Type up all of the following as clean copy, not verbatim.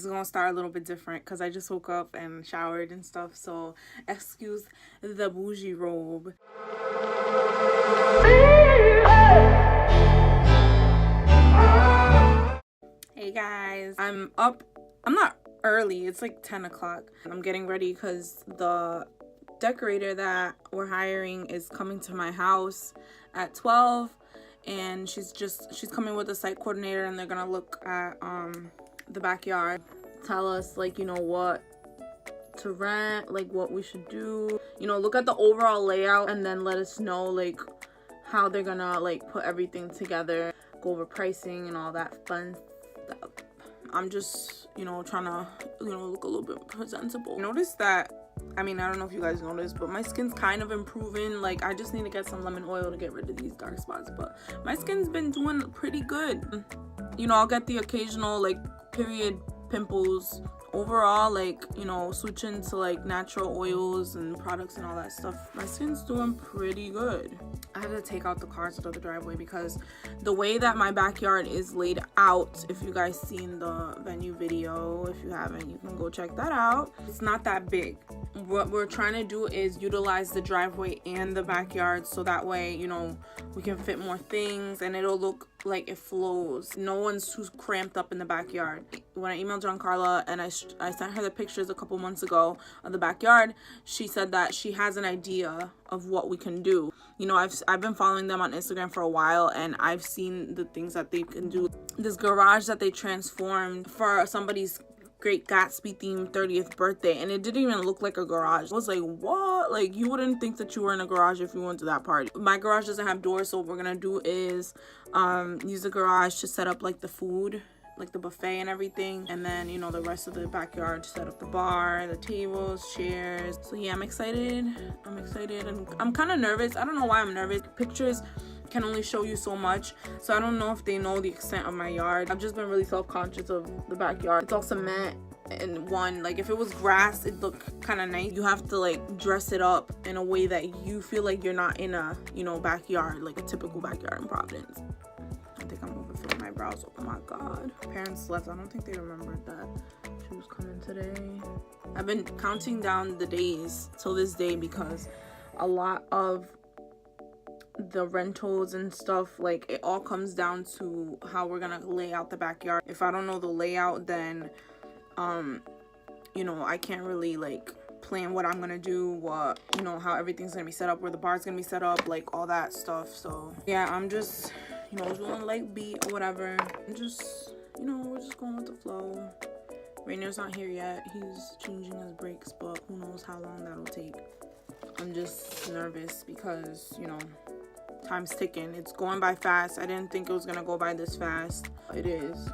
It's gonna start a little bit different because I just woke up and showered and stuff, so excuse the bougie robe. Hey guys, I'm up. I'm not early, it's like 10 o'clock. I'm getting ready because the decorator that we're hiring is coming to my house at 12, and she's coming with a site coordinator, and they're gonna look at the backyard, tell us like, you know, what to rent, like what we should do, you know, look at the overall layout, and then let us know like how they're gonna like put everything together, go over pricing and all that fun stuff. I'm just, you know, trying to, you know, look a little bit presentable. Notice that, I mean, I don't know if you guys noticed, but my skin's kind of improving. Like, I just need to get some lemon oil to get rid of these dark spots, but my skin's been doing pretty good. You know, I'll get the occasional like period pimples. Overall, like, you know, switching to like natural oils and products and all that stuff, my skin's doing pretty good. I had to take out the cars out of the driveway because the way that my backyard is laid out, if you guys seen the venue video, if you haven't, you can go check that out. It's not that big. What we're trying to do is utilize the driveway and the backyard, so that way, you know, we can fit more things and it'll look like it flows. No one's too cramped up in the backyard. When I emailed Giancarla and I sent her the pictures a couple months ago of the backyard, she said that she has an idea of what we can do. You know, I've been following them on Instagram for a while, and I've seen the things that they can do. This garage that they transformed for somebody's Great Gatsby themed 30th birthday, and it didn't even look like a garage. I was like, what? Like, you wouldn't think that you were in a garage if you went to that party. My garage doesn't have doors, so what we're gonna do is use the garage to set up like the food, like the buffet and everything, and then, you know, the rest of the backyard to set up the bar, the tables, chairs. So yeah, I'm excited, and I'm kind of nervous. I don't know why I'm nervous. Pictures can only show you so much, so I don't know if they know the extent of my yard. I've just been really self-conscious of the backyard. It's all cement, and like if it was grass, it'd look kind of nice. You have to like dress it up in a way that you feel like you're not in a, you know, backyard, like a typical backyard in Providence. I think I'm overfilling my brows. Oh my god. Parents left. I don't think they remembered that she was coming today. I've been counting down the days till this day because a lot of the rentals and stuff, like, it all comes down to how we're gonna lay out the backyard. If I don't know the layout, then you know, I can't really like plan what I'm gonna do, what, you know, how everything's gonna be set up, where the bar's gonna be set up, like all that stuff. So yeah, I'm just, you know, doing like beat or whatever. I'm just, you know, we're just going with the flow. Rainer's not here yet. He's changing his brakes, but who knows how long that'll take. I'm just nervous because, you know, time's ticking. It's going by fast. I didn't think it was gonna go by this fast. It is.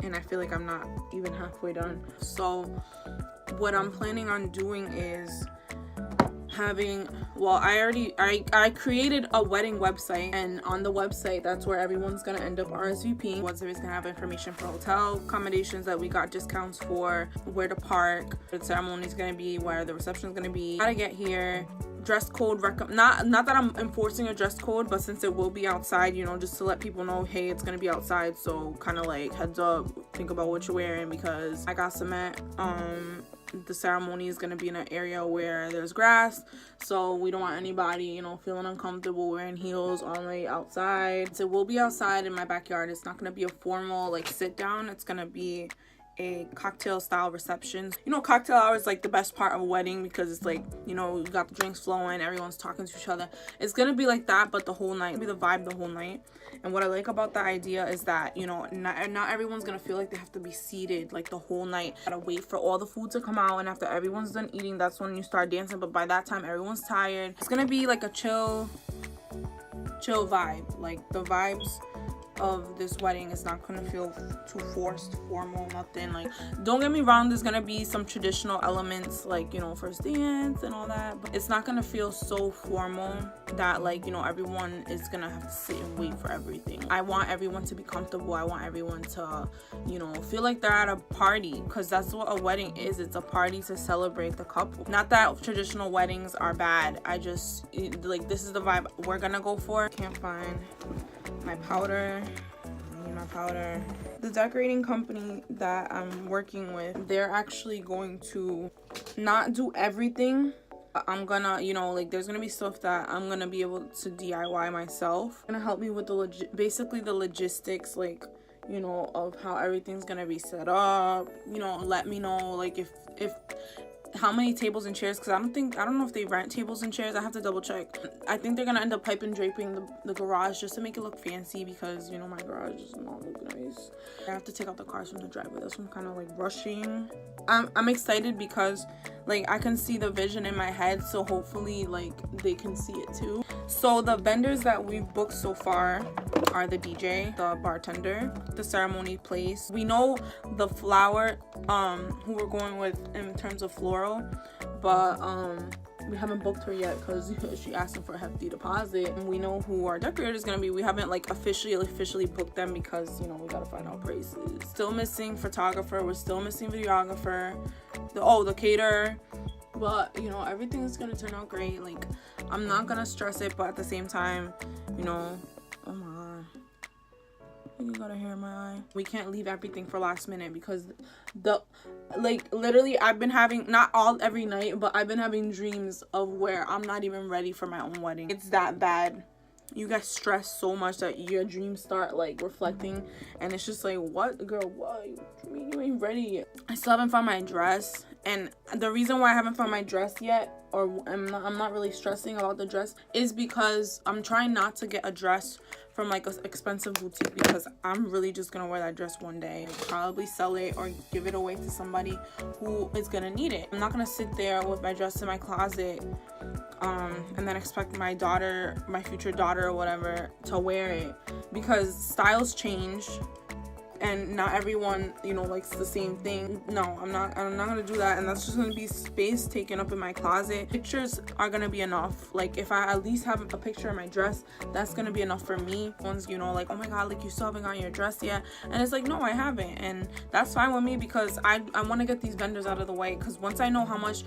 And I feel like I'm not even halfway done. So what I'm planning on doing is having, well, I created a wedding website, and on the website, that's where everyone's gonna end up RSVPing. Website's gonna have information for hotel accommodations that we got discounts for, where to park, where the ceremony's gonna be, where the reception's gonna be, how to get here, dress code, not that I'm enforcing a dress code, but since it will be outside, you know, just to let people know, hey, it's gonna be outside, so kind of like heads up, think about what you're wearing, because I got cement. The ceremony is going to be in an area where there's grass, so we don't want anybody, you know, feeling uncomfortable wearing heels all the way outside. So we'll be outside in my backyard. It's not going to be a formal like sit down. It's going to be a cocktail style reception. You know, cocktail hour is like the best part of a wedding because it's like, you know, you got the drinks flowing, everyone's talking to each other. It's gonna be like that, but the whole night. It'll be the vibe the whole night. And what I like about the idea is that, you know, not everyone's gonna feel like they have to be seated like the whole night. Gotta wait for all the food to come out, and after everyone's done eating, that's when you start dancing. But by that time, everyone's tired. It's gonna be like a chill vibe. Like the vibes of this wedding is not gonna feel too forced, formal, nothing. Like, don't get me wrong, there's gonna be some traditional elements like, you know, first dance and all that, but it's not gonna feel so formal that, like, you know, everyone is gonna have to sit and wait for everything. I want everyone to be comfortable. I want everyone to, you know, feel like they're at a party, because that's what a wedding is. It's a party to celebrate the couple. Not that traditional weddings are bad, I just like, this is the vibe we're gonna go for. Can't find my powder. I need my powder. The decorating company that I'm working with, they're actually going to not do everything. I'm gonna, you know, like there's gonna be stuff that I'm gonna be able to DIY myself. Gonna help me with the basically the logistics, like, you know, of how everything's gonna be set up. You know, let me know like if how many tables and chairs, because I don't know if they rent tables and chairs. I have to double check. I think they're gonna end up pipe and draping the garage just to make it look fancy, because, you know, my garage does not look nice. I have to take out the cars from the driveway. That's why I'm kind of like rushing. I'm excited because like I can see the vision in my head, so hopefully like they can see it too. So the vendors that we've booked so far are the DJ, the bartender, the ceremony place. We know the flower who we're going with in terms of floral, but we haven't booked her yet because she asking for a hefty deposit. And we know who our decorator is gonna be. We haven't like officially booked them because, you know, we gotta find out prices. Still missing photographer. We're still missing videographer. The caterer. But, you know, everything's gonna turn out great. Like, I'm not gonna stress it, but at the same time, you know, oh my god, you got a hair in my eye. We can't leave everything for last minute, because literally I've been having, not every night, but I've been having dreams of where I'm not even ready for my own wedding. It's that bad. You get stressed so much that your dreams start like reflecting, and it's just like, what, girl, what you mean you ain't ready yet? I still haven't found my dress, and the reason why I haven't found my dress yet, or I'm not really stressing about the dress, is because I'm trying not to get a dress from like an expensive boutique, because I'm really just gonna wear that dress one day, probably sell it or give it away to somebody who is gonna need it. I'm not gonna sit there with my dress in my closet and then expect my daughter, my future daughter or whatever, to wear it, because styles change and not everyone, you know, likes the same thing. No, I'm not gonna do that, and that's just gonna be space taken up in my closet. Pictures are gonna be enough. Like, if I at least have a picture of my dress, that's gonna be enough for me. One's, you know, like, oh my god, like, you still haven't gotten your dress yet, and it's like, no, I haven't, and that's fine with me, because I want to get these vendors out of the way, because once I know how much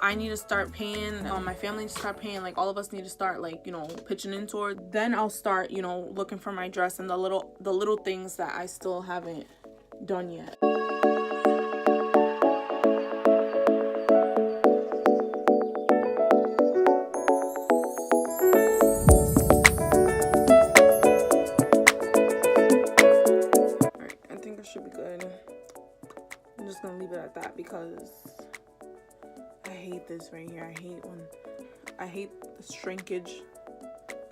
I need to start paying, my family needs to start paying, like, all of us need to start, like, you know, pitching in toward, then I'll start, you know, looking for my dress and the little things that I still haven't done yet. Alright, I think I should be good. I'm just gonna leave it at that, because I hate this right here. I hate the shrinkage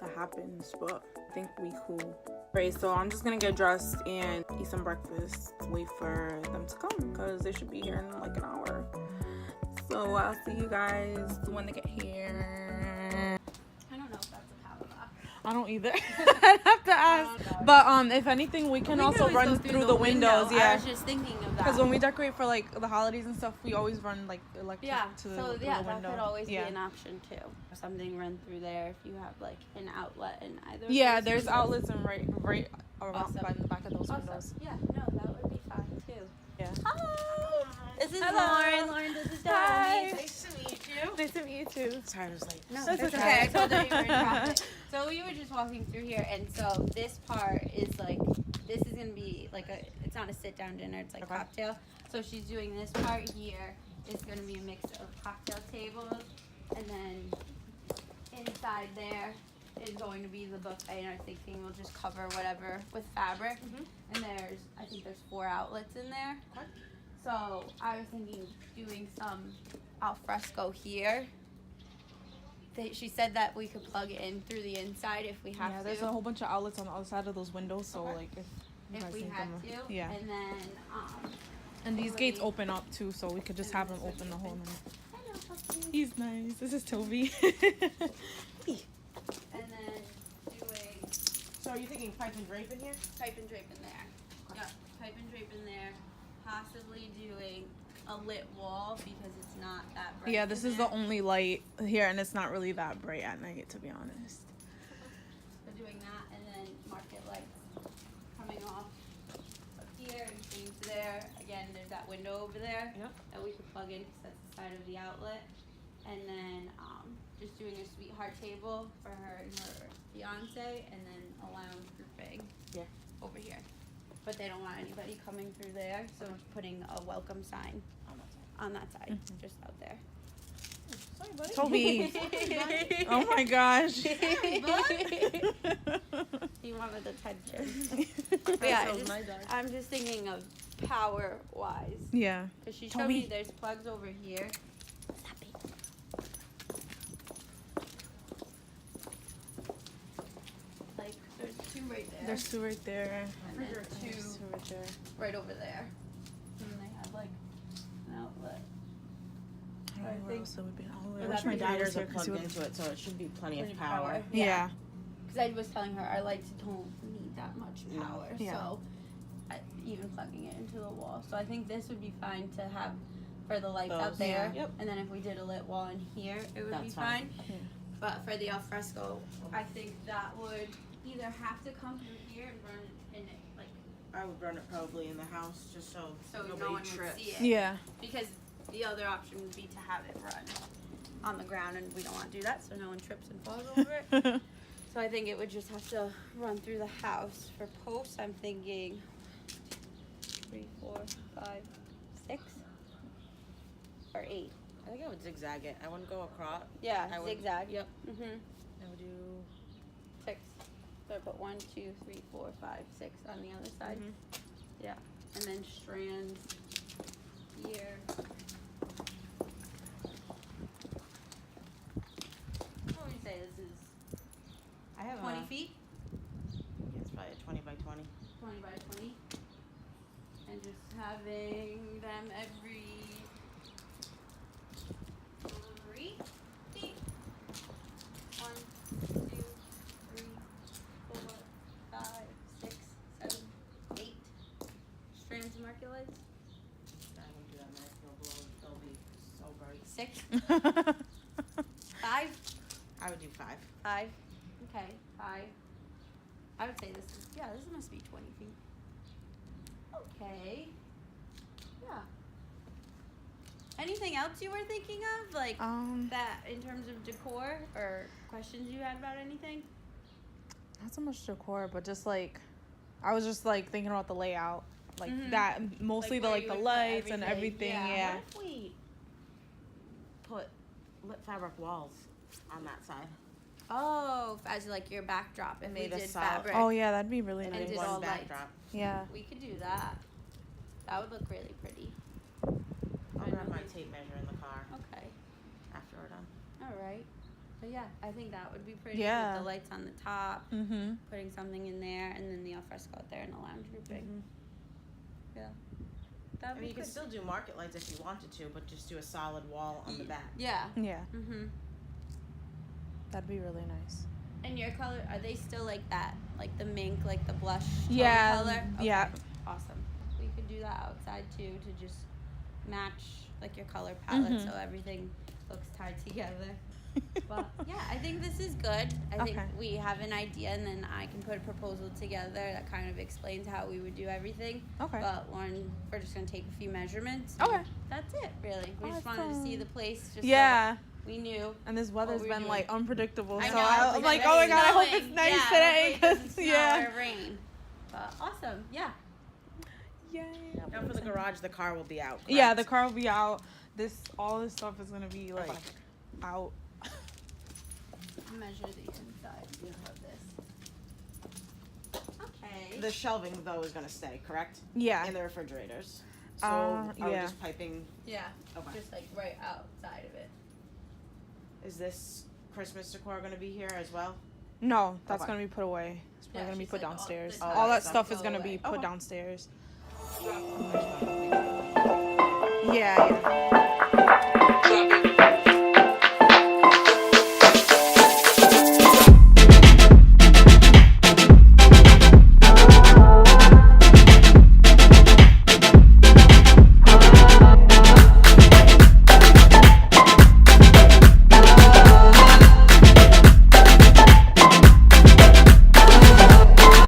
that happens, but I think we cool. Right, so I'm just gonna get dressed and eat some breakfast, wait for them to come, because they should be here in like an hour. So I'll see you guys when they get here. I don't know if that's a Pavlova. I don't either. I'd have to ask. But if anything, we can also run through the windows. Yeah. I was just thinking of that. Because when we decorate for like the holidays and stuff, we always run like electric to the window. That could always be an option too. Or something run through there if you have like an outlet in either. Yeah, there's outlets and right around Awesome. by the back of those windows. Yeah, no, that would be fun too. Yeah. Hi. This is Hello. Lauren. Lauren, this is Hi. Deholmys. Nice to meet you. Nice to meet you too. Sorry, I was like, No, that's it's okay. I told her you were in traffic. So we were just walking through here, and so this part is like, this is gonna be like it's not a sit-down dinner, it's like Okay. cocktail. So she's doing this part here. It's gonna be a mix of cocktail tables, and then inside there is going to be the buffet, and I'm thinking we'll just cover whatever with fabric. And I think there's 4 outlets in there. Okay. So I was thinking doing some al fresco here. She said that we could plug it in through the inside if we have to. Yeah, there's a whole bunch of outlets on the other side of those windows, so Okay. like if If we had to. Yeah. And then And these gates open up too, so we could just have them open the whole night. I know, puppy. He's nice. This is Toby. And then doing So are you thinking pipe and drape in here? pipe and drape in there. Okay. Yep, pipe and drape in there. Possibly doing a lit wall because it's not that bright. Yeah, this in is there. the only light here, and it's not really that bright at night, to be honest. So doing that, and then market lights coming off up here and things there. Again, there's that window over there Yep. that we could plug in because that's the side of the outlet. And then just doing a sweetheart table for her and her fiance, and then a lounge grouping. Yeah. Over here. but they don't want anybody coming through there, so putting a welcome sign on that side, just out there. Sorry, buddy. Toby. Oh my gosh. He wanted attention. But yeah, I'm just thinking of power wise. Yeah. Because she showed me there's plugs over here. Like there's two right there. There's two right there. And then two right over there. And they have like an outlet. I think so. Would be all the way. Which my daughters are plugged into it, so it should be plenty of power. Yeah. Because I was telling her our lights don't need that much power, so even plugging it into the wall. So I think this would be fine to have for the lights out there. Yep. And then if we did a lit wall in here, it would be fine. Yeah. But for the alfresco, I think that would either have to come through here and run in it, like. I would run it probably in the house just so No nobody one trips. would see it. Yeah. Because the other option would be to have it run on the ground, and we don't want to do that, so no one trips and falls over it. So I think it would just have to run through the house. For posts, I'm thinking 3, 4, 5, 6, or 8. I think I would zigzag it. I wouldn't go across. Yeah, I would- zigzag. Yep. Mhm. I would do. 6. So I put 1, 2, 3, 4, 5, 6 on the other side. Yeah, and then strands here. What would you say this is? I have 20 feet? Yeah, it's probably a 20 by 20. 20 by 20. And just having them every 3 feet. 1, 2, 3, 4, 5, 6, 7, 8 strands of market lights. I wouldn't do that many. They'll be so bright. 6, 5. I would do 5. 5. Okay, 5. I would say this is, this must be 20 feet. Okay. Yeah. Anything else you were thinking of? Like, that in terms of decor or questions you had about anything? Not so much decor, but just like, I was just like thinking about the layout. Like that, mostly Like the where you would put lights and everything, yeah. What if we put lit fabric walls on that side? Oh, as like your backdrop. If Made we a did solid- fabric. Oh yeah, that'd be really And nice. did One all lights. backdrop. Yeah. We could do that. That would look really pretty. I'll grab my tape measure in the car Okay. after we're done. All right. But yeah, I think that would be pretty. Yeah. With the lights on the top, Mm-hmm. putting something in there, and then the alfresco out there in the lounge grouping. Yeah. That I would mean, be you could good. still do market lights if you wanted to, but just do a solid wall on the back. Yeah. Yeah, Mhm. that'd be really nice. And your color, are they still like that? Like the mink, like the blush tone Yeah, color? yeah. Okay, awesome. We could do that outside too to just match like your color palette so everything looks tied together. But yeah, I think this is good. I think Okay. we have an idea and then I can put a proposal together that kind of explains how we would do everything. Okay. But Lauren, we're just gonna take a few measurements. Okay. That's it, really. We just wanted to see Awesome. the place just Yeah. so we knew. And this weather's we're been doing. like unpredictable, I so know, I'm like, it's oh my god, I hope snowing. it's nice Yeah, today, hopefully it doesn't cause snow yeah. or rain. But awesome, yeah. Yay. Now for the garage, the car will be out. Correct? Yeah, the car will be out. All this stuff is gonna be like out. Measure the inside of this. Okay. The shelving though is gonna stay, correct? Yeah. In the refrigerators. So are we yeah. just piping? Yeah. Okay. Just like right outside of it. Is this Christmas decor gonna be here as well? No, that's Okay. gonna be put away. It's probably Yeah, gonna be she put said all downstairs. the All that stuff stuff go is gonna away. be put Okay. downstairs. I just wanna- Yeah, yeah.